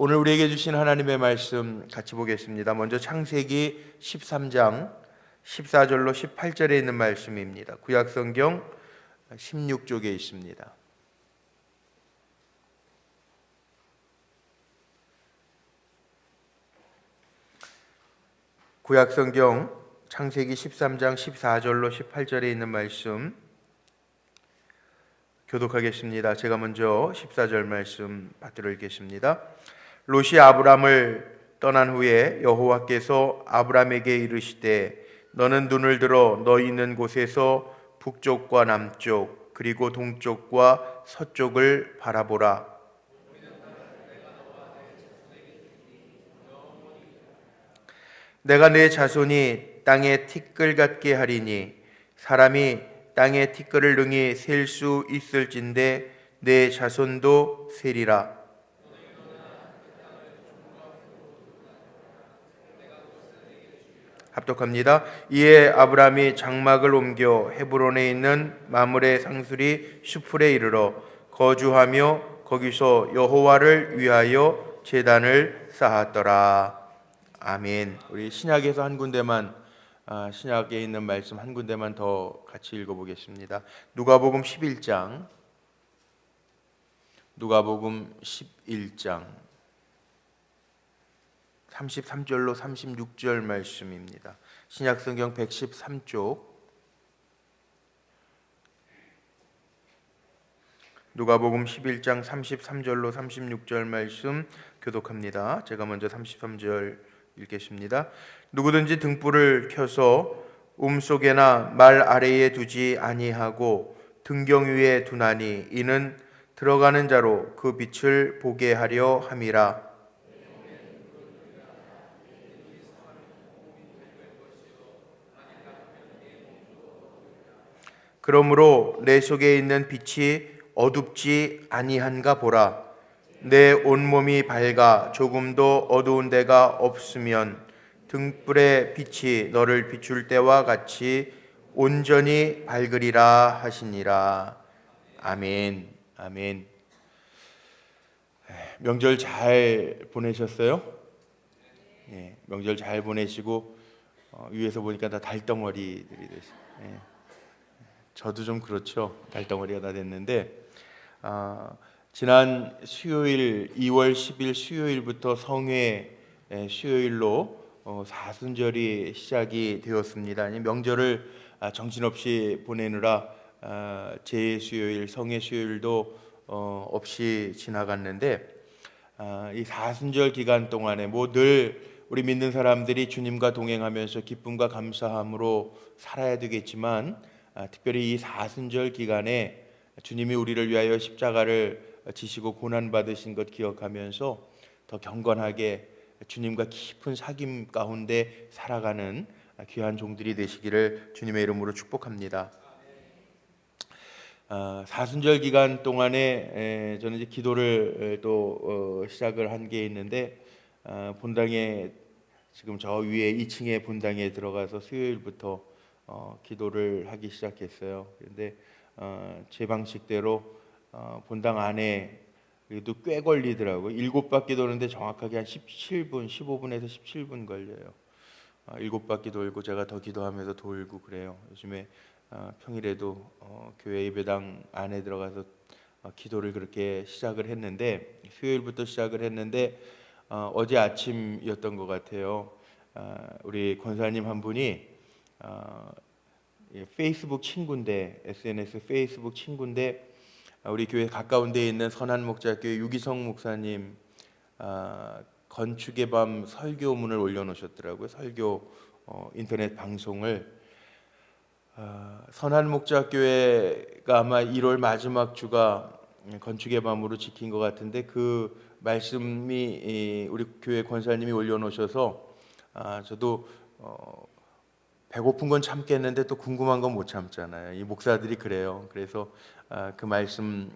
오늘 우리에게 주신 하나님의 말씀 같이 보겠습니다. 먼저 창세기 13장 14절로 18절에 있는 말씀입니다. 구약성경 16쪽에 있습니다. 구약성경 창세기 13장 14절로 18절에 있는 말씀 교독하겠습니다. 제가 먼저 14절 말씀 받들어 읽겠습니다. 롯이 아브람을 떠난 후에 여호와께서 아브람에게 이르시되 너는 눈을 들어 너 있는 곳에서 북쪽과 남쪽 그리고 동쪽과 서쪽을 바라보라. 내가 내 자손이 땅에 티끌 같게 하리니 사람이 땅에 티끌을 능히 셀 수 있을진데 내 자손도 세리라. 합독합니다. 이에 아브람이 장막을 옮겨 헤브론에 있는 마므레 상수리 슈풀에 이르러 거주하며 거기서 여호와를 위하여 제단을 쌓았더라. 아멘. 우리 신약에서 한 군데만 신약에 있는 말씀 한 군데만 더 같이 읽어보겠습니다. 누가복음 11장 33절로 36절 말씀입니다. 신약성경 113쪽 누가복음 11장 33절로 36절 말씀 교독합니다. 제가 먼저 33절 읽겠습니다. 누구든지 등불을 켜서 움속에나 말 아래에 두지 아니하고 등경 위에 두나니 이는 들어가는 자로 그 빛을 보게 하려 함이라. 그러므로 내 속에 있는 빛이 어둡지 아니한가 보라. 내 온몸이 밝아 조금도 어두운 데가 없으면 등불의 빛이 너를 비출 때와 같이 온전히 밝으리라 하시니라. 아멘. 아멘. 명절 잘 보내셨어요? 네, 명절 잘 보내시고 위에서 보니까 다 달덩어리들이 되시네. 저도 좀 그렇죠. 달덩어리가 다 됐는데 지난 수요일 2월 10일 수요일부터 성회 수요일로 사순절이 시작이 되었습니다. 명절을 정신없이 보내느라 제2수요일 성회 수요일도 없이 지나갔는데 이 사순절 기간 동안에 늘 우리 믿는 사람들이 주님과 동행하면서 기쁨과 감사함으로 살아야 되겠지만 특별히 이 사순절 기간에 주님이 우리를 위하여 십자가를 지시고 고난 받으신 것 기억하면서 더 경건하게 주님과 깊은 사귐 가운데 살아가는 귀한 종들이 되시기를 주님의 이름으로 축복합니다. 사순절 기간 동안에 저는 이제 기도를 또 시작을 한 게 있는데 본당에 지금 저 위에 2층에 본당에 들어가서 수요일부터 기도를 하기 시작했어요. 그런데 제 방식대로 본당 안에 그래도 꽤 걸리더라고요. 7바퀴 도는데 정확하게 한 17분, 15분에서 17분 걸려요. 7바퀴 돌고 제가 더 기도하면서 돌고 그래요. 요즘에 평일에도 교회 예배당 안에 들어가서 기도를 그렇게 시작을 했는데 수요일부터 시작을 했는데 어제 아침이었던 것 같아요. 우리 권사님 한 분이 페이스북 친구인데 SNS 페이스북 친구인데 우리 교회 가까운 데에 있는 선한목자교회 유기성 목사님 건축의 밤 설교문을 올려놓으셨더라고요. 설교 인터넷 방송을 선한목자교회가 아마 1월 마지막 주가 건축의 밤으로 지킨 것 같은데 그 말씀이 우리 교회 권사님이 올려놓으셔서 저도 배고픈 건 참겠는데 또 궁금한 건 못 참잖아요. 이 목사들이 그래요. 그래서 그 말씀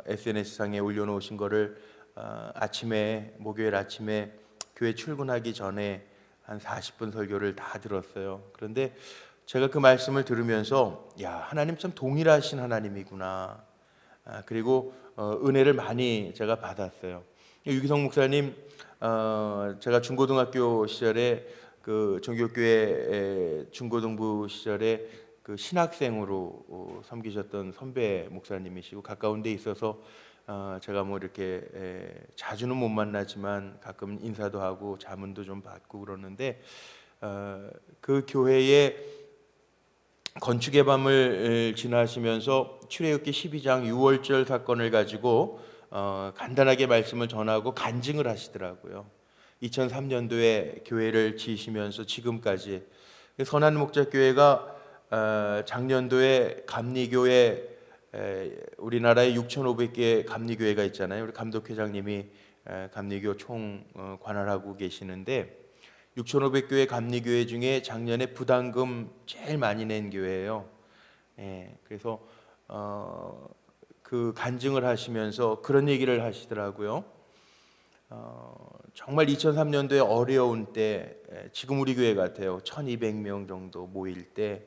SNS상에 올려놓으신 거를 아침에 목요일 아침에 교회 출근하기 전에 한 40분 설교를 다 들었어요. 그런데 제가 그 말씀을 들으면서 하나님 참 동일하신 하나님이구나. 그리고 은혜를 많이 제가 받았어요. 유기성 목사님, 제가 중고등학교 시절에 그 정교교회 중고등부 시절에 그 신학생으로 섬기셨던 선배 목사님이시고 가까운 데 있어서 제가 뭐 이렇게 자주는 못 만나지만 가끔 인사도 하고 자문도 좀 받고 그러는데, 그 교회의 건축의 밤을 지나시면서 출애굽기 12장 6월절 사건을 가지고 간단하게 말씀을 전하고 간증을 하시더라고요. 2003년도에 교회를 지으시면서 지금까지 선한 목자교회가 작년도에 감리교회, 우리나라에 6,500개 감리교회가 있잖아요. 우리 감독회장님이 감리교 총 관할하고 계시는데 6,500교회 감리교회 중에 작년에 부담금 제일 많이 낸 교회예요. 그래서 그 간증을 하시면서 그런 얘기를 하시더라고요. 정말 2003년도에 어려운 때, 지금 우리 교회 같아요. 1,200명 정도 모일 때,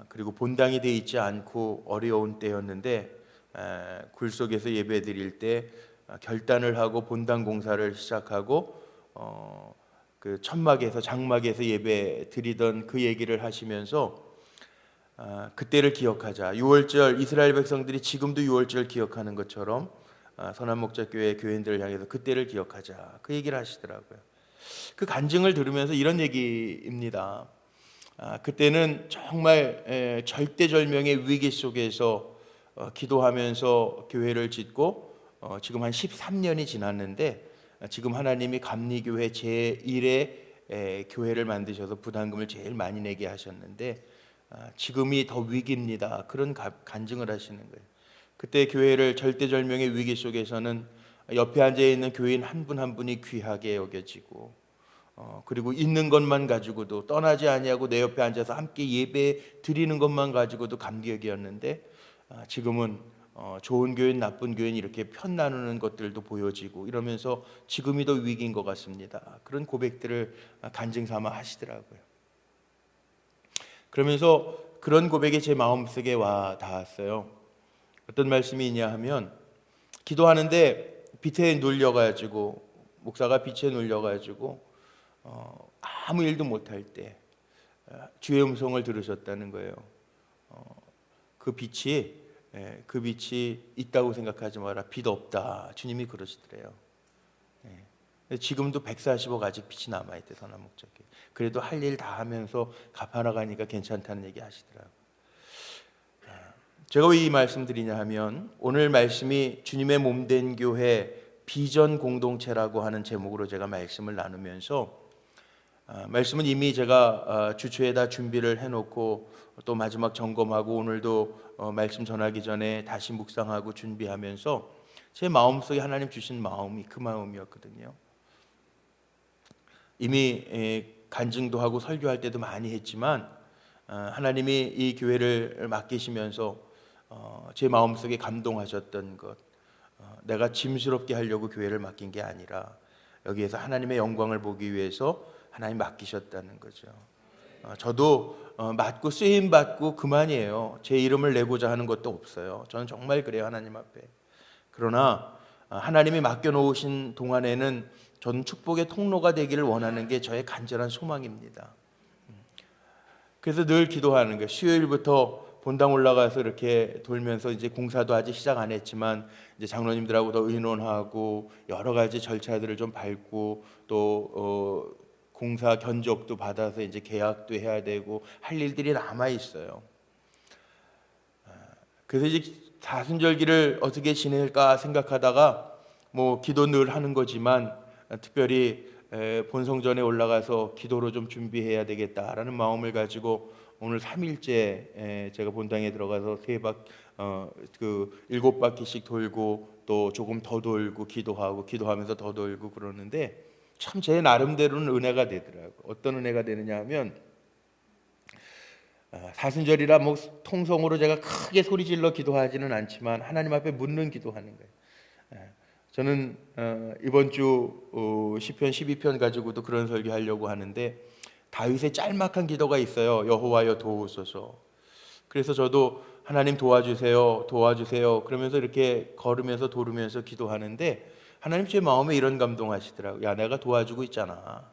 그리고 본당이 돼 있지 않고 어려운 때였는데, 굴 속에서 예배 드릴 때 결단을 하고 본당 공사를 시작하고 그 천막에서 장막에서 예배 드리던 그 얘기를 하시면서 그때를 기억하자. 6월절, 이스라엘 백성들이 지금도 6월절 기억하는 것처럼 선한 목자교회 교인들을 향해서 그때를 기억하자, 그 얘기를 하시더라고요. 그 간증을 들으면서 이런 얘기입니다. 그때는 정말 절대절명의 위기 속에서 기도하면서 교회를 짓고 지금 한 13년이 지났는데, 지금 하나님이 감리교회 제1의 교회를 만드셔서 부담금을 제일 많이 내게 하셨는데 지금이 더 위기입니다. 그런 간증을 하시는 거예요. 그때 교회를 절대절명의 위기 속에서는 옆에 앉아있는 교인 한 분 한 분이 귀하게 여겨지고, 그리고 있는 것만 가지고도 떠나지 아니하고 내 옆에 앉아서 함께 예배 드리는 것만 가지고도 감격이었는데, 지금은 좋은 교인 나쁜 교인 이렇게 편 나누는 것들도 보여지고 이러면서 지금이 더 위기인 것 같습니다. 그런 고백들을 간증 삼아 하시더라고요. 그러면서 그런 고백이 제 마음속에 와 닿았어요. 어떤 말씀이 있냐 하면, 기도하는데 빛에 눌려가지고, 목사가 빛에 눌려가지고 아무 일도 못할 때 주의 음성을 들으셨다는 거예요. 그 빛이 있다고 생각하지 마라. 빛 없다. 주님이 그러시더래요. 지금도 140억 아직 빛이 남아있대, 선한 목자교회. 그래도 할 일 다 하면서 갚아나가니까 괜찮다는 얘기 하시더라고요. 제가 왜 이 말씀 드리냐 하면, 오늘 말씀이 주님의 몸된 교회 비전 공동체라고 하는 제목으로 제가 말씀을 나누면서, 말씀은 이미 제가 주초에 다 준비를 해놓고 또 마지막 점검하고 오늘도 말씀 전하기 전에 다시 묵상하고 준비하면서 제 마음속에 하나님 주신 마음이 그 마음이었거든요. 이미 간증도 하고 설교할 때도 많이 했지만 하나님이 이 교회를 맡기시면서 제 마음속에 감동하셨던 것, 내가 짐스럽게 하려고 교회를 맡긴 게 아니라 여기에서 하나님의 영광을 보기 위해서 하나님 맡기셨다는 거죠. 저도 맡고 쓰임 받고 그만이에요. 제 이름을 내고자 하는 것도 없어요. 저는 정말 그래요, 하나님 앞에. 그러나 하나님이 맡겨놓으신 동안에는 저는 축복의 통로가 되기를 원하는 게 저의 간절한 소망입니다. 그래서 늘 기도하는 거예요. 수요일부터 본당 올라가서 이렇게 돌면서, 이제 공사도 아직 시작 안 했지만 이제 장로님들하고 더 의논하고 여러 가지 절차들을 좀 밟고 또 공사 견적도 받아서 이제 계약도 해야 되고 할 일들이 남아 있어요. 그래서 이제 사순절기를 어떻게 지낼까 생각하다가 뭐 기도 늘 하는 거지만 특별히 본성전에 올라가서 기도로 좀 준비해야 되겠다라는 마음을 가지고 오늘 3일째 제가 본당에 들어가서 그 7바퀴씩 돌고 또 조금 더 돌고 기도하면서 더 돌고 그러는데, 참 제 나름대로는 은혜가 되더라고요. 어떤 은혜가 되느냐 하면, 사순절이라 뭐 통성으로 제가 크게 소리질러 기도하지는 않지만 하나님 앞에 묻는 기도하는 거예요. 저는 이번 주 시편 12편 가지고도 그런 설교하려고 하는데, 다윗의 짤막한 기도가 있어요. 여호와여 도우소서. 그래서 저도 하나님 도와주세요, 도와주세요 그러면서 이렇게 걸으면서 돌으면서 기도하는데, 하나님 제 마음에 이런 감동하시더라고요. 야, 내가 도와주고 있잖아.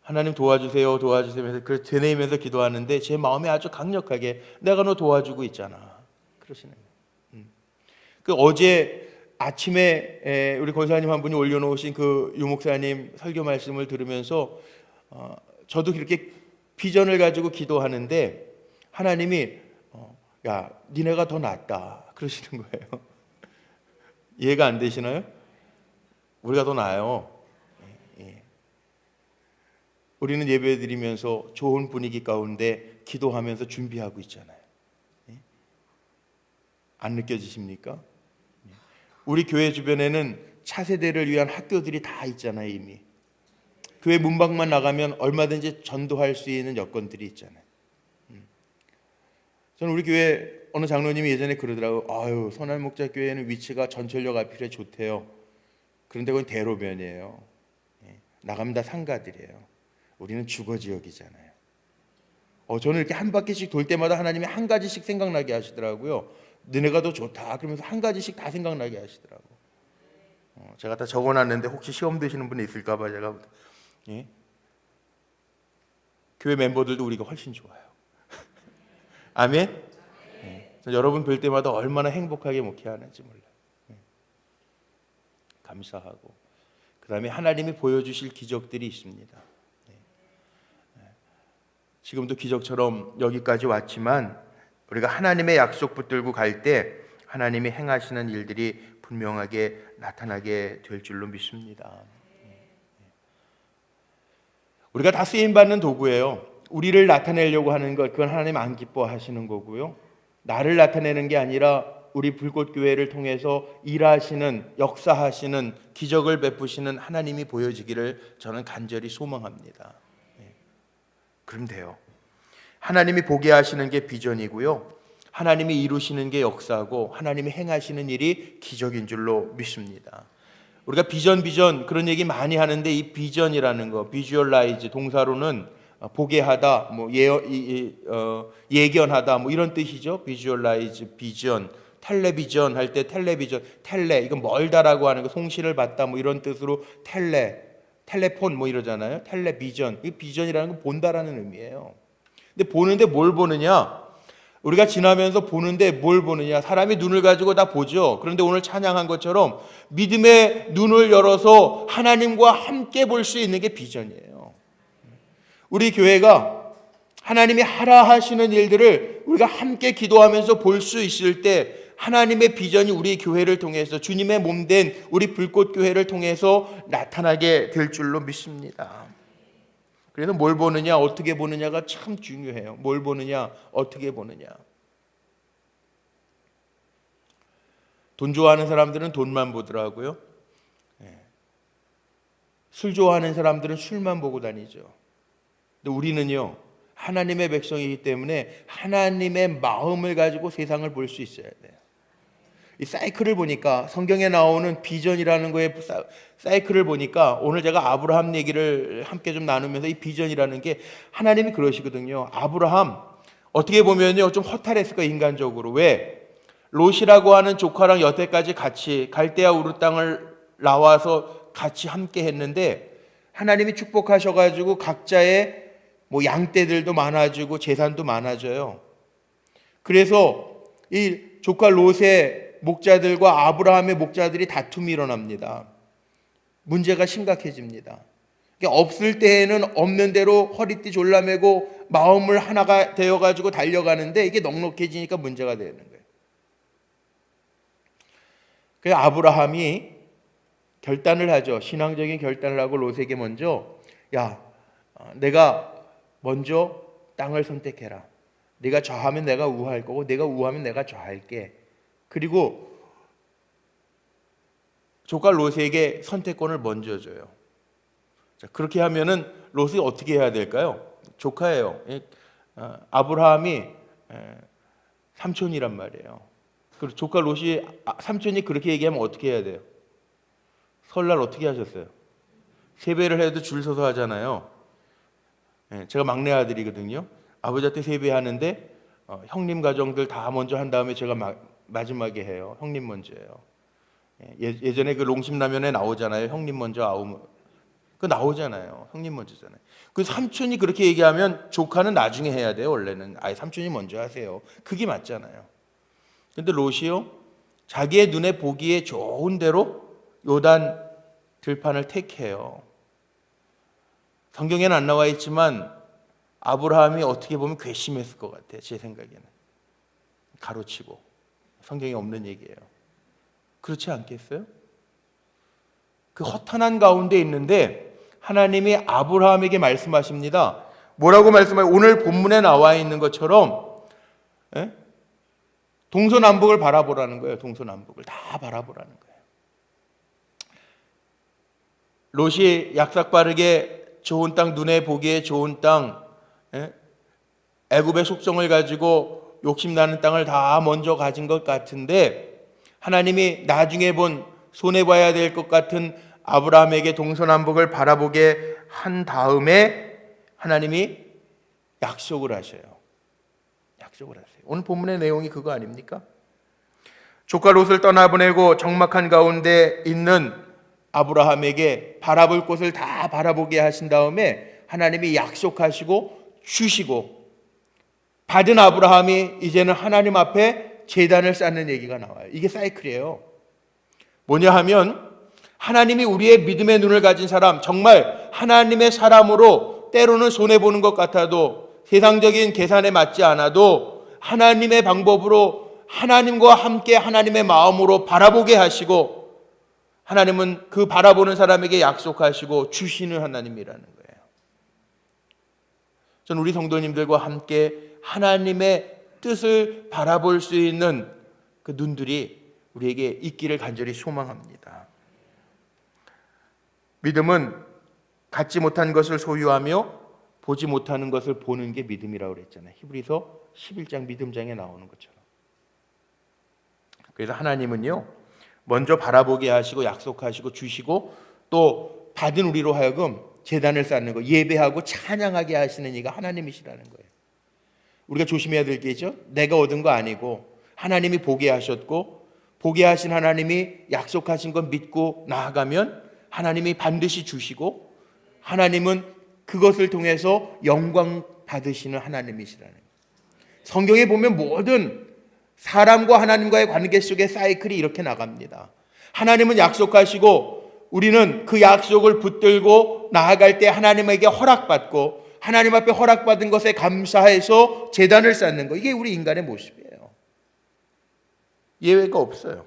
하나님 도와주세요, 도와주세요 해서 그 되뇌이면서 기도하는데 제 마음에 아주 강력하게 내가 너 도와주고 있잖아 그러시는 거예요. 그 어제 아침에 우리 권사님 한 분이 올려놓으신 그 유목사님 설교 말씀을 들으면서 저도 그렇게 비전을 가지고 기도하는데 하나님이 야, 니네가 더 낫다 그러시는 거예요. 이해가 안 되시나요? 우리가 더 나아요. 우리는 예배 드리면서 좋은 분위기 가운데 기도하면서 준비하고 있잖아요. 안 느껴지십니까? 우리 교회 주변에는 차세대를 위한 학교들이 다 있잖아요. 이미 교회 문밖만 나가면 얼마든지 전도할 수 있는 여건들이 있잖아요. 저는 우리 교회 어느 장로님이 예전에 그러더라고요. 아유, 선할목자교회는 위치가 전철역 앞이라 좋대요. 그런데 그건 대로변이에요. 나가면 다 상가들이에요. 우리는 주거지역이잖아요. 저는 이렇게 한 바퀴씩 돌 때마다 하나님이 한 가지씩 생각나게 하시더라고요. 너네가 더 좋다 그러면서 한 가지씩 다 생각나게 하시더라고요. 제가 다 적어놨는데 혹시 시험 되시는 분이 있을까 봐 제가 교회 멤버들도 우리가 훨씬 좋아요. 아멘? 여러분 뵐 때마다 얼마나 행복하게 목회하는지 몰라요. 감사하고 그 다음에 하나님이 보여주실 기적들이 있습니다. 지금도 기적처럼 여기까지 왔지만 우리가 하나님의 약속 붙들고 갈 때 하나님이 행하시는 일들이 분명하게 나타나게 될 줄로 믿습니다. 우리가 다 쓰임받는 도구예요. 우리를 나타내려고 하는 것, 그건 하나님 안 기뻐하시는 거고요. 나를 나타내는 게 아니라 우리 불꽃교회를 통해서 일하시는, 역사하시는, 기적을 베푸시는 하나님이 보여지기를 저는 간절히 소망합니다. 그럼 돼요. 하나님이 보게 하시는 게 비전이고요. 하나님이 이루시는 게 역사고 하나님이 행하시는 일이 기적인 줄로 믿습니다. 우리가 비전 그런 얘기 많이 하는데 이 비전이라는 거, 비주얼라이즈 동사로는 보게 하다, 뭐 예견하다, 뭐 이런 뜻이죠. 비주얼라이즈, 비전, 텔레비전 할 때 텔레비전, 텔레 이건 멀다라고 하는 거, 송시를 받다 뭐 이런 뜻으로 텔레폰 뭐 이러잖아요. 텔레비전, 이 비전이라는 건 본다라는 의미예요. 근데 보는데 뭘 보느냐? 우리가 지나면서 보는데 뭘 보느냐? 사람이 눈을 가지고 다 보죠. 그런데 오늘 찬양한 것처럼 믿음의 눈을 열어서 하나님과 함께 볼 수 있는 게 비전이에요. 우리 교회가 하나님이 하라 하시는 일들을 우리가 함께 기도하면서 볼 수 있을 때 하나님의 비전이 우리 교회를 통해서 주님의 몸된 우리 불꽃교회를 통해서 나타나게 될 줄로 믿습니다. 그래서 뭘 보느냐 어떻게 보느냐가 참 중요해요. 뭘 보느냐 어떻게 보느냐. 돈 좋아하는 사람들은 돈만 보더라고요. 술 좋아하는 사람들은 술만 보고 다니죠. 근데 우리는요 하나님의 백성이기 때문에 하나님의 마음을 가지고 세상을 볼 수 있어야 돼요. 이 사이클을 보니까 성경에 나오는 비전이라는 거에 사이클을 보니까 오늘 제가 아브라함 얘기를 함께 좀 나누면서 이 비전이라는 게 하나님이 그러시거든요. 아브라함 어떻게 보면요 좀 허탈했을 거예요. 인간적으로. 왜? 롯이라고 하는 조카랑 여태까지 같이 갈대아 우르 땅을 나와서 같이 함께 했는데 하나님이 축복하셔가지고 각자의 뭐 양떼들도 많아지고 재산도 많아져요. 그래서 이 조카 롯의 목자들과 아브라함의 목자들이 다툼이 일어납니다. 문제가 심각해집니다. 없을 때에는 없는 대로 허리띠 졸라매고 마음을 하나가 되어가지고 달려가는데 이게 넉넉해지니까 문제가 되는 거예요. 그래서 아브라함이 결단을 하죠. 신앙적인 결단을 하고 롯에게 먼저 야, 내가 먼저 땅을 선택해라. 네가 좌하면 내가 우할 거고 내가 우하면 내가 좌할게. 그리고 조카 롯에게 선택권을 먼저 줘요. 자, 그렇게 하면은 롯이 어떻게 해야 될까요? 조카예요. 아브라함이 삼촌이란 말이에요. 그리고 조카 롯이 삼촌이 그렇게 얘기하면 어떻게 해야 돼요? 설날 어떻게 하셨어요? 세배를 해도 줄 서서 하잖아요. 제가 막내 아들이거든요. 아버지한테 세배하는데 형님 가정들 다 먼저 한 다음에 제가 마지막에 해요. 형님 먼저예요. 예전에 그 롱심라면에 나오잖아요. 형님 먼저 아우, 그 나오잖아요. 형님 먼저잖아요. 그 삼촌이 그렇게 얘기하면 조카는 나중에 해야 돼요. 원래는 아예 삼촌이 먼저 하세요. 그게 맞잖아요. 근데 롯이요, 자기의 눈에 보기에 좋은 대로 요단 들판을 택해요. 성경에는 안 나와 있지만 아브라함이 어떻게 보면 괘씸했을 것 같아요. 제 생각에는. 가로치고. 성경에 없는 얘기예요. 그렇지 않겠어요? 그 허탄한 가운데 있는데 하나님이 아브라함에게 말씀하십니다. 뭐라고 말씀하세요? 오늘 본문에 나와 있는 것처럼 동서남북을 바라보라는 거예요. 동서남북을 다 바라보라는 거예요. 롯이 약삭빠르게 좋은 땅, 눈에 보기에 좋은 땅, 애굽의 속성을 가지고 욕심나는 땅을 다 먼저 가진 것 같은데 하나님이 나중에 본 손해봐야 될 것 같은 아브라함에게 동서남북을 바라보게 한 다음에 하나님이 약속을 하셔요. 약속을 하세요. 오늘 본문의 내용이 그거 아닙니까? 조카 롯을 떠나보내고 적막한 가운데 있는 아브라함에게 바라볼 곳을 다 바라보게 하신 다음에 하나님이 약속하시고 주시고 받은 아브라함이 이제는 하나님 앞에 제단을 쌓는 얘기가 나와요. 이게 사이클이에요. 뭐냐 하면 하나님이 우리의 믿음의 눈을 가진 사람, 정말 하나님의 사람으로 때로는 손해보는 것 같아도 세상적인 계산에 맞지 않아도 하나님의 방법으로 하나님과 함께 하나님의 마음으로 바라보게 하시고 하나님은 그 바라보는 사람에게 약속하시고 주시는 하나님이라는 거예요. 저는 우리 성도님들과 함께 하나님의 뜻을 바라볼 수 있는 그 눈들이 우리에게 있기를 간절히 소망합니다. 믿음은 갖지 못한 것을 소유하며 보지 못하는 것을 보는 게 믿음이라고 그랬잖아요. 히브리서 11장 믿음장에 나오는 것처럼. 그래서 하나님은요, 먼저 바라보게 하시고 약속하시고 주시고 또 받은 우리로 하여금 제단을 쌓는 거, 예배하고 찬양하게 하시는 이가 하나님이시라는 거예요. 우리가 조심해야 될 게 있죠. 내가 얻은 거 아니고 하나님이 보게 하셨고 보게 하신 하나님이 약속하신 건 믿고 나아가면 하나님이 반드시 주시고 하나님은 그것을 통해서 영광 받으시는 하나님이시라는 거예요. 성경에 보면 모든 사람과 하나님과의 관계 속의 사이클이 이렇게 나갑니다. 하나님은 약속하시고 우리는 그 약속을 붙들고 나아갈 때 하나님에게 허락받고 하나님 앞에 허락받은 것에 감사해서 제단을 쌓는 거, 이게 우리 인간의 모습이에요. 예외가 없어요.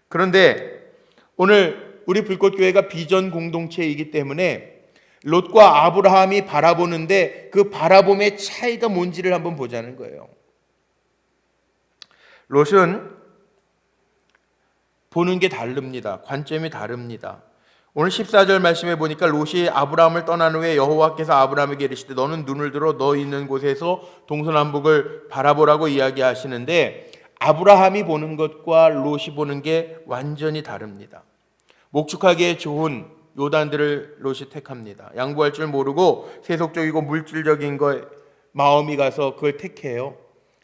그런데 오늘 우리 불꽃교회가 비전 공동체이기 때문에 롯과 아브라함이 바라보는데 그 바라봄의 차이가 뭔지를 한번 보자는 거예요. 롯은 보는 게 다릅니다. 관점이 다릅니다. 오늘 14절 말씀에 보니까 롯이 아브라함을 떠난 후에 여호와께서 아브라함에게 이르시되 너는 눈을 들어 너 있는 곳에서 동서남북을 바라보라고 이야기하시는데 아브라함이 보는 것과 롯이 보는 게 완전히 다릅니다. 목축하기에 좋은 요단들을 롯이 택합니다. 양보할 줄 모르고 세속적이고 물질적인 거에 마음이 가서 그걸 택해요.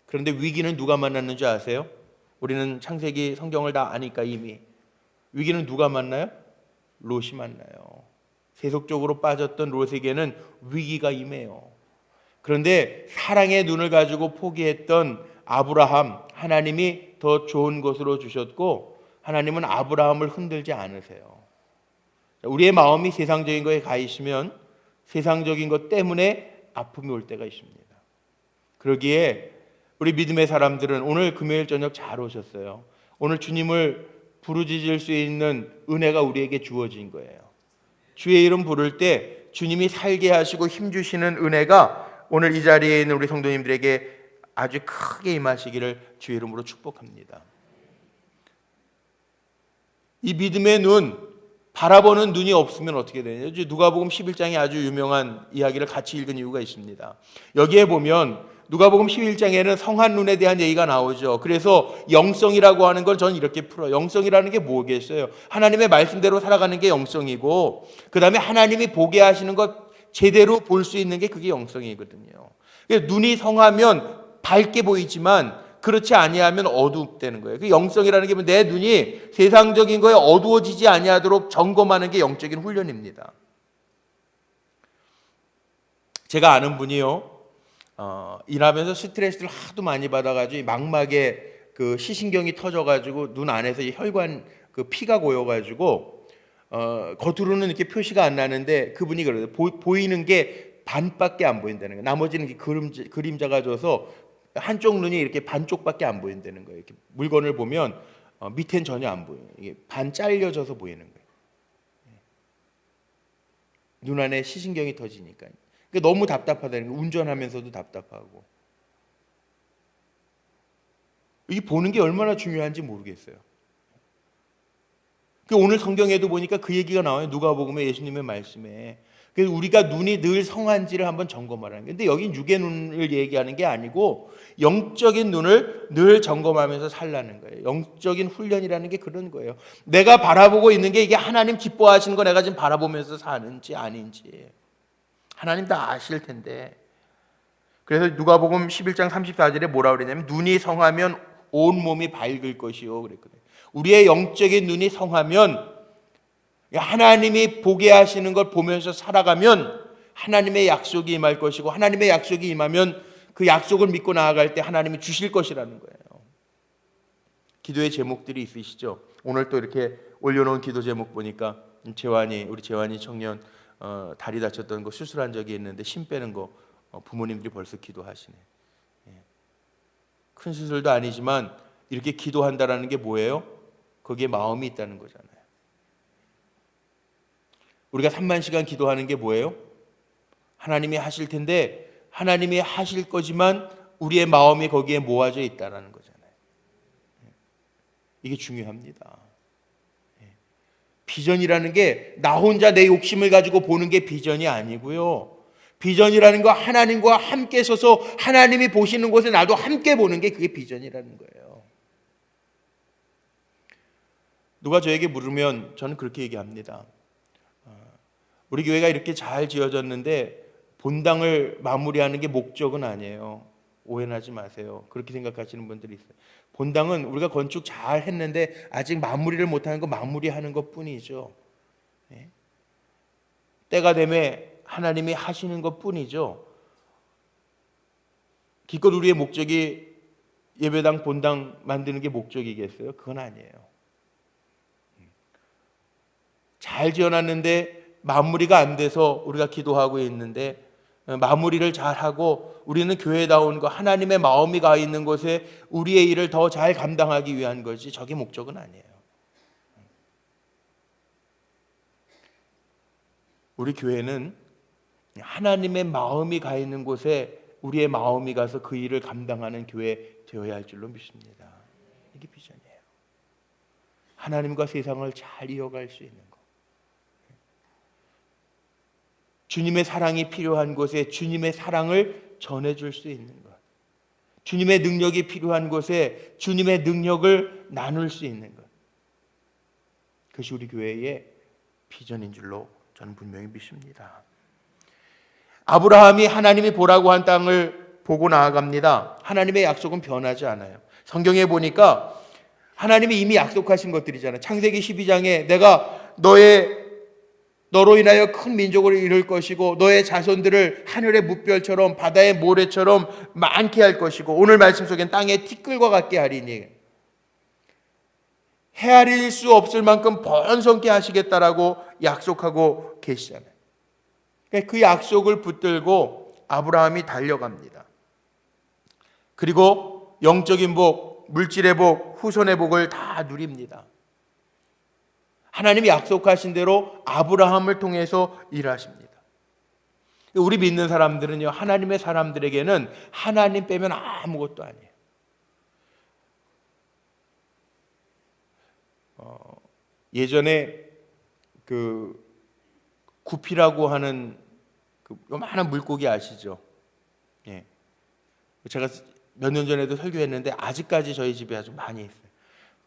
그런데 위기는 누가 만났는지 아세요? 우리는 창세기 성경을 다 아니까 이미. 위기는 누가 만나요? 롯이 만나요. 세속적으로 빠졌던 롯에게는 위기가 임해요. 그런데 사랑의 눈을 가지고 포기했던 아브라함, 하나님이 더 좋은 것으로 주셨고 하나님은 아브라함을 흔들지 않으세요. 우리의 마음이 세상적인 거에 가 있으면 세상적인 것 때문에 아픔이 올 때가 있습니다. 그러기에 우리 믿음의 사람들은 오늘 금요일 저녁 잘 오셨어요. 오늘 주님을 부르짖을 수 있는 은혜가 우리에게 주어진 거예요. 주의 이름 부를 때 주님이 살게 하시고 힘주시는 은혜가 오늘 이 자리에 있는 우리 성도님들에게 아주 크게 임하시기를 주의 이름으로 축복합니다. 이 믿음의 눈, 바라보는 눈이 없으면 어떻게 되냐? 누가복음 11장에 아주 유명한 이야기를 같이 읽은 이유가 있습니다. 여기에 보면 누가복음 11장에는 성한 눈에 대한 얘기가 나오죠. 그래서 영성이라고 하는 걸 저는 이렇게 풀어요. 영성이라는 게 뭐겠어요? 하나님의 말씀대로 살아가는 게 영성이고 그 다음에 하나님이 보게 하시는 것 제대로 볼 수 있는 게 그게 영성이거든요. 눈이 성하면 밝게 보이지만 그렇지 아니하면 어둡다는 거예요. 그 영성이라는 게 내 눈이 세상적인 거에 어두워지지 아니하도록 점검하는 게 영적인 훈련입니다. 제가 아는 분이요, 일하면서 스트레스를 하도 많이 받아가지고 막막에 그 시신경이 터져가지고 눈 안에서 혈관 그 피가 고여가지고 겉으로는 이렇게 표시가 안 나는데 그분이 그래요. 보이는 게 반밖에 안 보인다는 거예요. 나머지는 그림자가 져서 한쪽 눈이 이렇게 반쪽밖에 안 보인다는 거예요. 이렇게 물건을 보면 밑엔 전혀 안 보여요. 이게 반 잘려져서 보이는 거예요. 눈 안에 시신경이 터지니까. 그러니까 너무 답답하다는 거예요. 운전하면서도 답답하고. 이 보는 게 얼마나 중요한지 모르겠어요. 오늘 성경에도 보니까 그 얘기가 나와요. 누가복음에 예수님의 말씀에. 그래서 우리가 눈이 늘 성한지를 한번 점검하라는 거예요. 근데 여긴 육의 눈을 얘기하는 게 아니고 영적인 눈을 늘 점검하면서 살라는 거예요. 영적인 훈련이라는 게 그런 거예요. 내가 바라보고 있는 게 이게 하나님 기뻐하시는 거 내가 지금 바라보면서 사는지 아닌지 하나님 다 아실 텐데. 그래서 누가복음 11장 34절에 뭐라고 그러냐면 눈이 성하면 온 몸이 밝을 것이요 그랬거든요. 우리의 영적인 눈이 성하면 하나님이 보게 하시는 걸 보면서 살아가면 하나님의 약속이 임할 것이고 하나님의 약속이 임하면 그 약속을 믿고 나아갈 때 하나님이 주실 것이라는 거예요. 기도의 제목들이 있으시죠? 오늘 또 이렇게 올려놓은 기도 제목 보니까 우리 재환이 청년 다리 다쳤던 거 수술한 적이 있는데 심 빼는 거 부모님들이 벌써 기도하시네. 큰 수술도 아니지만 이렇게 기도한다라는 게 뭐예요? 거기에 마음이 있다는 거잖아요. 우리가 3만 시간 기도하는 게 뭐예요? 하나님이 하실 텐데 하나님이 하실 거지만 우리의 마음이 거기에 모아져 있다는 거잖아요. 이게 중요합니다. 비전이라는 게 나 혼자 내 욕심을 가지고 보는 게 비전이 아니고요. 비전이라는 거 하나님과 함께 서서 하나님이 보시는 곳에 나도 함께 보는 게 그게 비전이라는 거예요. 누가 저에게 물으면 저는 그렇게 얘기합니다. 우리 교회가 이렇게 잘 지어졌는데 본당을 마무리하는 게 목적은 아니에요. 오해는 하지 마세요. 그렇게 생각하시는 분들이 있어요. 본당은 우리가 건축 잘 했는데 아직 마무리를 못하는 거 마무리하는 것 뿐이죠. 때가 되면 하나님이 하시는 것 뿐이죠. 기껏 우리의 목적이 예배당 본당 만드는 게 목적이겠어요? 그건 아니에요. 잘 지어놨는데 마무리가 안 돼서 우리가 기도하고 있는데 마무리를 잘하고 우리는 교회다운 거 하나님의 마음이 가 있는 곳에 우리의 일을 더 잘 감당하기 위한 거지 저게 목적은 아니에요. 우리 교회는 하나님의 마음이 가 있는 곳에 우리의 마음이 가서 그 일을 감당하는 교회 되어야 할 줄로 믿습니다. 이게 비전이에요. 하나님과 세상을 잘 이어갈 수 있는 것. 주님의 사랑이 필요한 곳에 주님의 사랑을 전해줄 수 있는 것. 주님의 능력이 필요한 곳에 주님의 능력을 나눌 수 있는 것. 그것이 우리 교회의 비전인 줄로 저는 분명히 믿습니다. 아브라함이 하나님이 보라고 한 땅을 보고 나아갑니다. 하나님의 약속은 변하지 않아요. 성경에 보니까 하나님이 이미 약속하신 것들이잖아요. 창세기 12장에 내가 너로 인하여 큰 민족을 이룰 것이고 너의 자손들을 하늘의 뭇별처럼 바다의 모래처럼 많게 할 것이고 오늘 말씀 속엔 땅의 티끌과 같게 하리니 헤아릴 수 없을 만큼 번성케 하시겠다라고 약속하고 계시잖아요. 그 약속을 붙들고 아브라함이 달려갑니다. 그리고 영적인 복, 물질의 복, 후손의 복을 다 누립니다. 하나님이 약속하신 대로 아브라함을 통해서 일하십니다. 우리 믿는 사람들은요, 하나님의 사람들에게는 하나님 빼면 아무것도 아니에요. 예전에 그 구피라고 하는 그 요만한 물고기 아시죠? 예. 제가 몇 년 전에도 설교했는데 아직까지 저희 집에 아주 많이 있어요.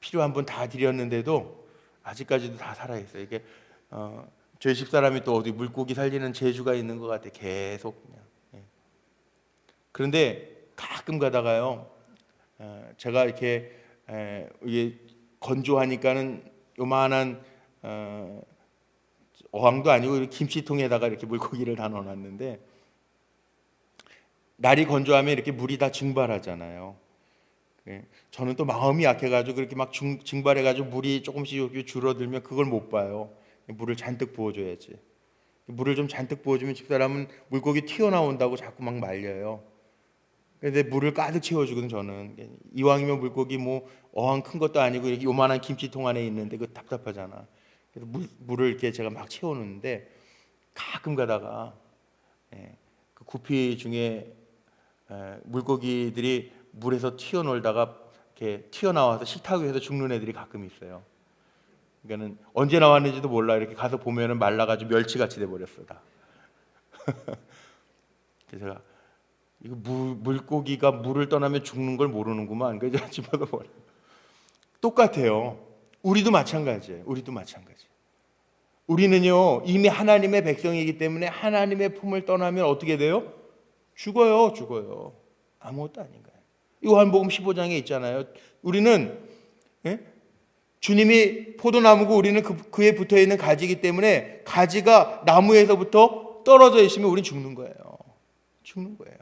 필요한 분 다 드렸는데도 아직까지도 다 살아있어요. 이게 저희 집사람이 또 어디 물고기 살리는 재주가 있는 것 같아요. 계속 그냥. 예. 그런데 가끔 가다가요 제가 이렇게 이게 건조하니까는 요만한 어항도 아니고 김치통에다가 이렇게 물고기를 다 넣어놨는데, 날이 건조하면 이렇게 물이 다 증발하잖아요. 저는 또 마음이 약해가지고 그렇게 막 증발해가지고 물이 조금씩 줄어들면 그걸 못 봐요. 물을 잔뜩 부어줘야지. 물을 좀 잔뜩 부어주면 집사람은 물고기 튀어나온다고 자꾸 막 말려요. 근데 물을 가득 채워주거든 저는. 이왕이면 물고기 뭐 어항 큰 것도 아니고 이렇게 요만한 김치통 안에 있는데 그 답답하잖아. 그래서 물을 이렇게 제가 막 채워놓는데, 가끔 가다가 그 구피 중에 물고기들이 물에서 튀어놀다가 이렇게 튀어나와서 식탁 위에서 죽는 애들이 가끔 있어요. 그러니까는 언제 나왔는지도 몰라. 이렇게 가서 보면은 말라가지고 멸치같이 돼 버렸어 다. 그래서 제가 이거 물고기가 물을 떠나면 죽는 걸 모르는구만. 그래서 집어넣어버려. 똑같아요. 우리도 마찬가지예요. 우리도 마찬가지. 우리는요 이미 하나님의 백성이기 때문에 하나님의 품을 떠나면 어떻게 돼요? 죽어요. 죽어요. 아무것도 아닌 거예요. 요한복음 15장에 있잖아요. 우리는 주님이 포도나무고 우리는 그에 붙어있는 가지이기 때문에 가지가 나무에서부터 떨어져 있으면 우리는 죽는 거예요. 죽는 거예요.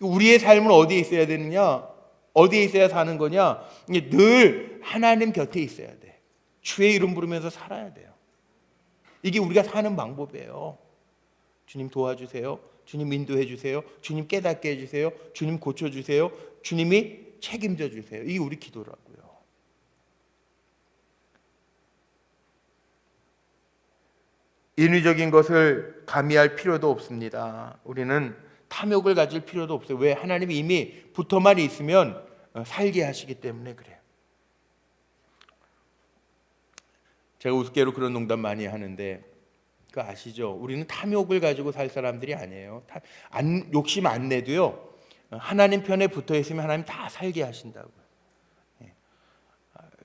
우리의 삶은 어디에 있어야 되느냐? 어디에 있어야 사는 거냐? 늘 하나님 곁에 있어야 돼. 주의 이름 부르면서 살아야 돼요. 이게 우리가 사는 방법이에요. 주님 도와주세요. 주님 인도해 주세요. 주님 깨닫게 해주세요. 주님 고쳐주세요. 주님이 책임져 주세요. 이게 우리 기도라고요. 인위적인 것을 가미할 필요도 없습니다. 우리는 탐욕을 가질 필요도 없어요. 왜? 하나님이 이미 붙어만 있으면 살게 하시기 때문에 그래요. 제가 우습게로 그런 농담 많이 하는데 그거 아시죠? 우리는 탐욕을 가지고 살 사람들이 아니에요. 욕심 안 내도요 하나님 편에 붙어 있으면 하나님 다 살게 하신다고요.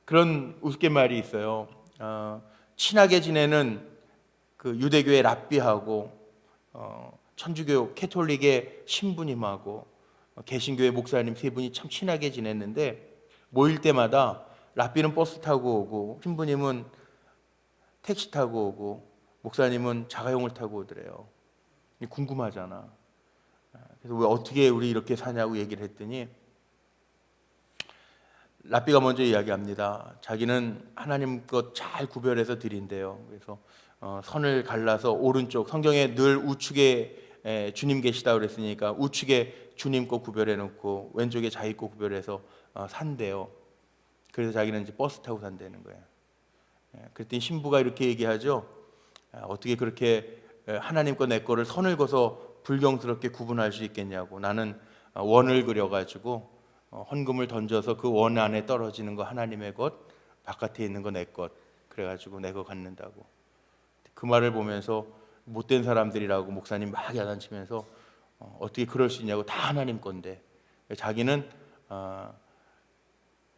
그런 우스갯말이 있어요. 친하게 지내는 그 유대교의 랍비하고 천주교 캐톨릭의 신부님하고 개신교의 목사님 세 분이 참 친하게 지냈는데, 모일 때마다 랍비는 버스 타고 오고 신부님은 택시 타고 오고 목사님은 자가용을 타고 오더래요. 궁금하잖아. 그래서 왜 어떻게 우리 이렇게 사냐고 얘기를 했더니 랍비가 먼저 이야기합니다. 자기는 하나님 것 잘 구별해서 드린대요. 그래서 선을 갈라서 오른쪽, 성경에 늘 우측에 주님 계시다 그랬으니까 우측에 주님 거 구별해 놓고 왼쪽에 자기 거 구별해서 산대요. 그래서 자기는 이제 버스 타고 산다는 거예요. 그랬더니 신부가 이렇게 얘기하죠. 어떻게 그렇게 하나님 거 내 거를 선을 그어서 불경스럽게 구분할 수 있겠냐고. 나는 원을 그려가지고 헌금을 던져서 그 원 안에 떨어지는 거 하나님의 것, 바깥에 있는 거 내 것, 그래가지고 내 거 갖는다고. 그 말을 보면서 못된 사람들이라고 목사님 막 야단치면서 어떻게 그럴 수 있냐고. 다 하나님 건데. 자기는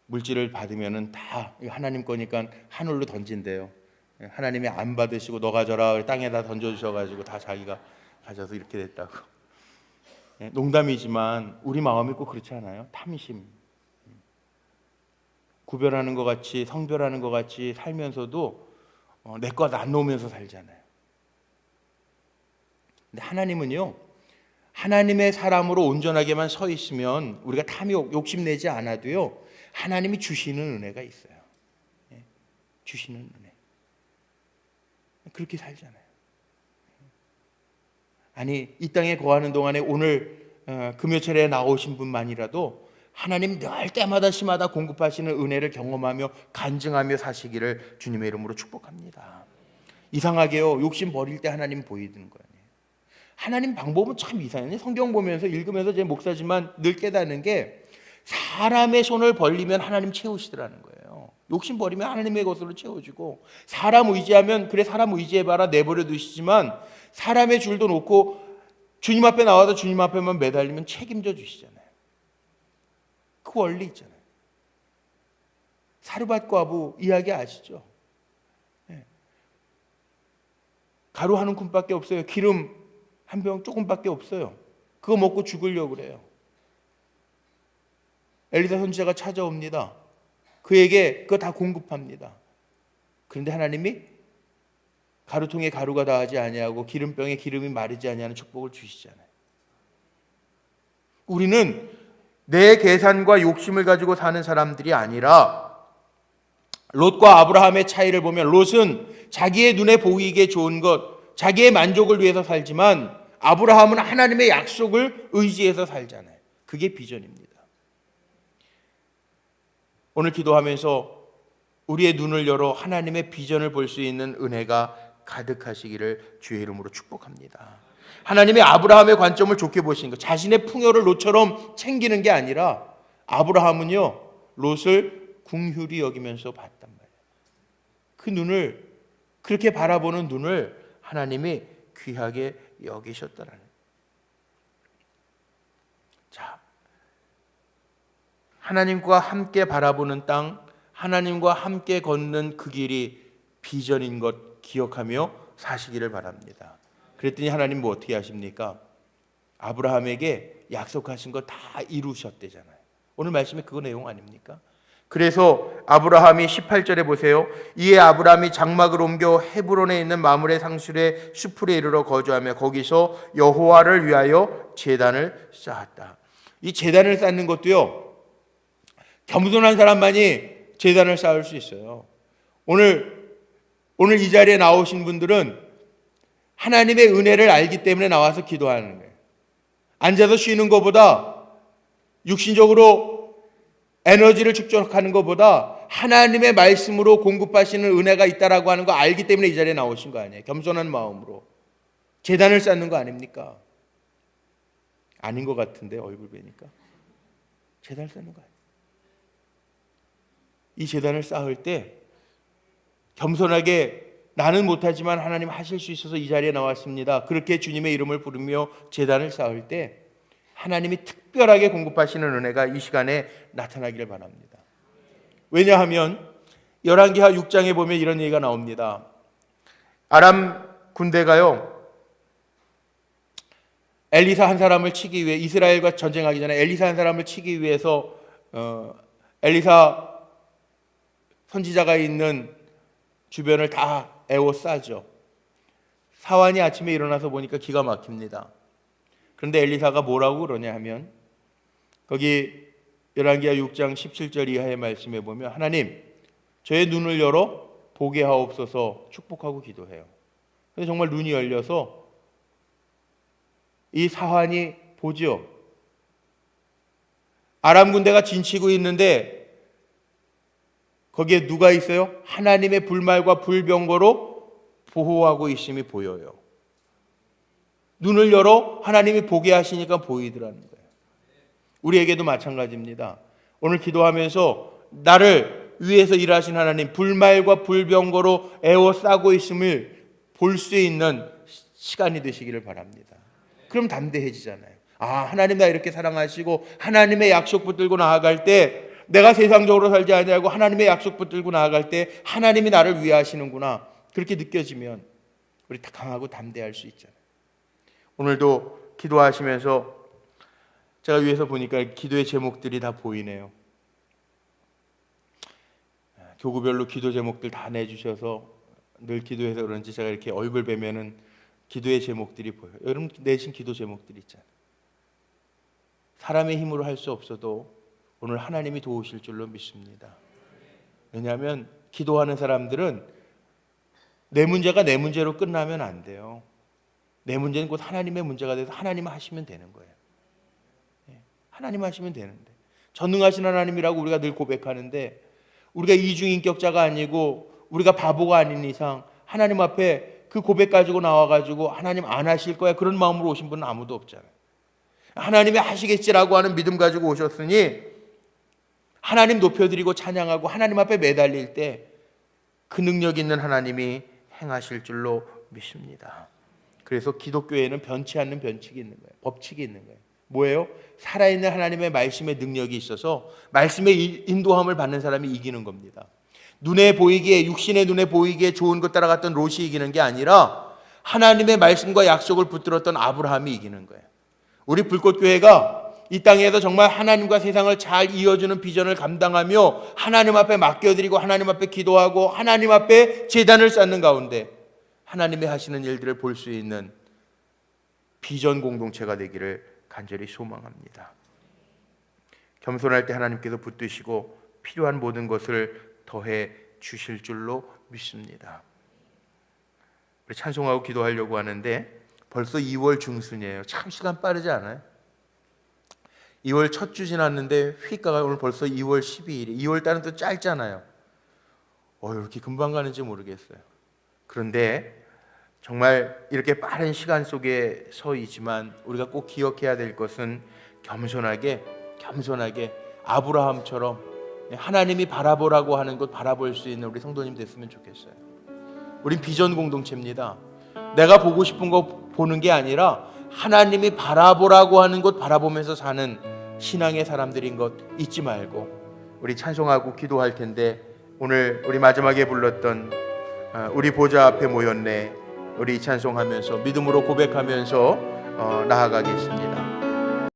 물질을 받으면은 다 하나님 거니까 하늘로 던진대요. 하나님이 안 받으시고 너 가져라 땅에다 던져주셔가지고 다 자기가 가져서 이렇게 됐다고. 농담이지만 우리 마음이 꼭 그렇지 않아요? 탐심, 구별하는 것 같이 성별하는 것 같이 살면서도 내 것 안 놓으면서 살잖아요. 근데 하나님은요, 하나님의 사람으로 온전하게만 서 있으면 우리가 탐욕, 욕심내지 않아도요 하나님이 주시는 은혜가 있어요. 주시는 은혜. 그렇게 살잖아요. 아니 이 땅에 거하는 동안에 오늘 금요철에 나오신 분만이라도 하나님 늘 때마다 시마다 공급하시는 은혜를 경험하며 간증하며 사시기를 주님의 이름으로 축복합니다. 이상하게요 욕심 버릴 때 하나님 보이는 거예요. 하나님 방법은 참 이상해요. 성경 보면서 읽으면서 제 목사지만 늘 깨닫는 게, 사람의 손을 벌리면 하나님 채우시더라는 거예요. 욕심 버리면 하나님의 것으로 채워지고, 사람 의지하면 그래 사람 의지해봐라 내버려 두시지만 사람의 줄도 놓고 주님 앞에 나와서 주님 앞에만 매달리면 책임져 주시잖아요. 그 원리 있잖아요. 사르밧 과부 이야기 아시죠? 가루 한 움큼밖에 없어요. 기름 한 병 조금밖에 없어요. 그거 먹고 죽으려고 그래요. 엘리사 선지자가 찾아옵니다. 그에게 그거 다 공급합니다. 그런데 하나님이 가루통에 가루가 다하지 아니하고 기름병에 기름이 마르지 아니하는 축복을 주시잖아요. 우리는 내 계산과 욕심을 가지고 사는 사람들이 아니라 롯과 아브라함의 차이를 보면 롯은 자기의 눈에 보이기에 좋은 것, 자기의 만족을 위해서 살지만 아브라함은 하나님의 약속을 의지해서 살잖아요. 그게 비전입니다. 오늘 기도하면서 우리의 눈을 열어 하나님의 비전을 볼 수 있는 은혜가 가득하시기를 주의 이름으로 축복합니다. 하나님의 아브라함의 관점을 좋게 보신 것, 자신의 풍요를 롯처럼 챙기는 게 아니라 아브라함은요 롯을 긍휼히 여기면서 봤단 말이에요. 그 눈을, 그렇게 바라보는 눈을 하나님이 귀하게 여기셨다라는. 자, 하나님과 함께 바라보는 땅, 하나님과 함께 걷는 그 길이 비전인 것 기억하며 사시기를 바랍니다. 그랬더니 하나님 뭐 어떻게 하십니까? 아브라함에게 약속하신 거 다 이루셨대잖아요. 오늘 말씀이 그거 내용 아닙니까? 그래서 아브라함이 18절에 보세요. 이에 아브라함이 장막을 옮겨 헤브론에 있는 마므레 상술의 수풀에 이르러 거주하며 거기서 여호와를 위하여 제단을 쌓았다. 이 제단을 쌓는 것도요, 겸손한 사람만이 제단을 쌓을 수 있어요. 오늘 이 자리에 나오신 분들은 하나님의 은혜를 알기 때문에 나와서 기도하는 거예요. 앉아서 쉬는 것보다, 육신적으로 에너지를 축적하는 것보다 하나님의 말씀으로 공급하시는 은혜가 있다라고 하는 거 알기 때문에 이 자리에 나오신 거 아니에요. 겸손한 마음으로 제단을 쌓는 거 아닙니까? 아닌 것 같은데 얼굴 뵈니까. 제단을 쌓는 거 아니에요. 이 제단을 쌓을 때 겸손하게 나는 못하지만 하나님 하실 수 있어서 이 자리에 나왔습니다. 그렇게 주님의 이름을 부르며 제단을 쌓을 때 하나님이 특별하게 공급하시는 은혜가 이 시간에 나타나기를 바랍니다. 왜냐하면 열왕기하 6장에 보면 이런 얘기가 나옵니다. 아람 군대가요, 엘리사 한 사람을 치기 위해, 이스라엘과 전쟁하기 전에 엘리사 한 사람을 치기 위해서 엘리사 선지자가 있는 주변을 다 에워싸죠. 사환이 아침에 일어나서 보니까 기가 막힙니다. 그런데 엘리사가 뭐라고 그러냐 하면, 거기 열왕기하 6장 17절 이하의 말씀에 보면 하나님 저의 눈을 열어 보게 하옵소서 축복하고 기도해요. 근데 정말 눈이 열려서 이 사환이 보죠. 아람 군대가 진치고 있는데 거기에 누가 있어요? 하나님의 불말과 불병거로 보호하고 있음이 보여요. 눈을 열어 하나님이 보게 하시니까 보이더라는 거예요. 우리에게도 마찬가지입니다. 오늘 기도하면서 나를 위해서 일하신 하나님, 불말과 불병거로 애워싸고 있음을 볼 수 있는 시간이 되시기를 바랍니다. 그럼 담대해지잖아요. 아, 하나님 나 이렇게 사랑하시고 하나님의 약속 붙들고 나아갈 때, 내가 세상적으로 살지 아니하고 하나님의 약속 붙들고 나아갈 때 하나님이 나를 위하시는구나, 그렇게 느껴지면 우리 강하고 담대할 수 있잖아요. 오늘도 기도하시면서 제가 위에서 보니까 기도의 제목들이 다 보이네요. 교구별로 기도 제목들 다 내주셔서 늘 기도해서 그런지 제가 이렇게 얼굴 뵈면은 기도의 제목들이 보여요. 여러분 내신 기도 제목들이 있잖아요. 사람의 힘으로 할 수 없어도 오늘 하나님이 도우실 줄로 믿습니다. 왜냐하면 기도하는 사람들은 내 문제가 내 문제로 끝나면 안 돼요. 내 문제는 곧 하나님의 문제가 돼서 하나님 하시면 되는 거예요. 하나님 하시면 되는데, 전능하신 하나님이라고 우리가 늘 고백하는데 우리가 이중인격자가 아니고 우리가 바보가 아닌 이상 하나님 앞에 그 고백 가지고 나와가지고 하나님 안 하실 거야 그런 마음으로 오신 분은 아무도 없잖아요. 하나님이 하시겠지라고 하는 믿음 가지고 오셨으니 하나님 높여드리고 찬양하고 하나님 앞에 매달릴 때 그 능력 있는 하나님이 행하실 줄로 믿습니다. 그래서 기독교에는 변치 않는 변칙이 있는 거예요. 법칙이 있는 거예요. 뭐예요? 살아있는 하나님의 말씀의 능력이 있어서 말씀의 인도함을 받는 사람이 이기는 겁니다. 눈에 보이기에, 육신의 눈에 보이기에 좋은 것 따라갔던 롯이 이기는 게 아니라 하나님의 말씀과 약속을 붙들었던 아브라함이 이기는 거예요. 우리 불꽃교회가 이 땅에서 정말 하나님과 세상을 잘 이어주는 비전을 감당하며 하나님 앞에 맡겨드리고 하나님 앞에 기도하고 하나님 앞에 제단을 쌓는 가운데 하나님이 하시는 일들을 볼 수 있는 비전 공동체가 되기를 간절히 소망합니다. 겸손할 때 하나님께서 붙드시고 필요한 모든 것을 더해 주실 줄로 믿습니다. 우리 찬송하고 기도하려고 하는데 벌써 2월 중순이에요. 참 시간 빠르지 않아요? 2월 첫 주 지났는데 휙가가 오늘 벌써 2월 12일이 2월 달은 또 짧잖아요. 이렇게 금방 가는지 모르겠어요. 그런데 정말 이렇게 빠른 시간 속에 서 있지만 우리가 꼭 기억해야 될 것은 겸손하게 아브라함처럼 하나님이 바라보라고 하는 것 바라볼 수 있는 우리 성도님 됐으면 좋겠어요. 우린 비전 공동체입니다. 내가 보고 싶은 거 보는 게 아니라 하나님이 바라보라고 하는 것 바라보면서 사는 신앙의 사람들인 것 잊지 말고 우리 찬송하고 기도할 텐데 오늘 우리 마지막에 불렀던 우리 보좌 앞에 모였네, 우리 찬송하면서 믿음으로 고백하면서 나아가겠습니다.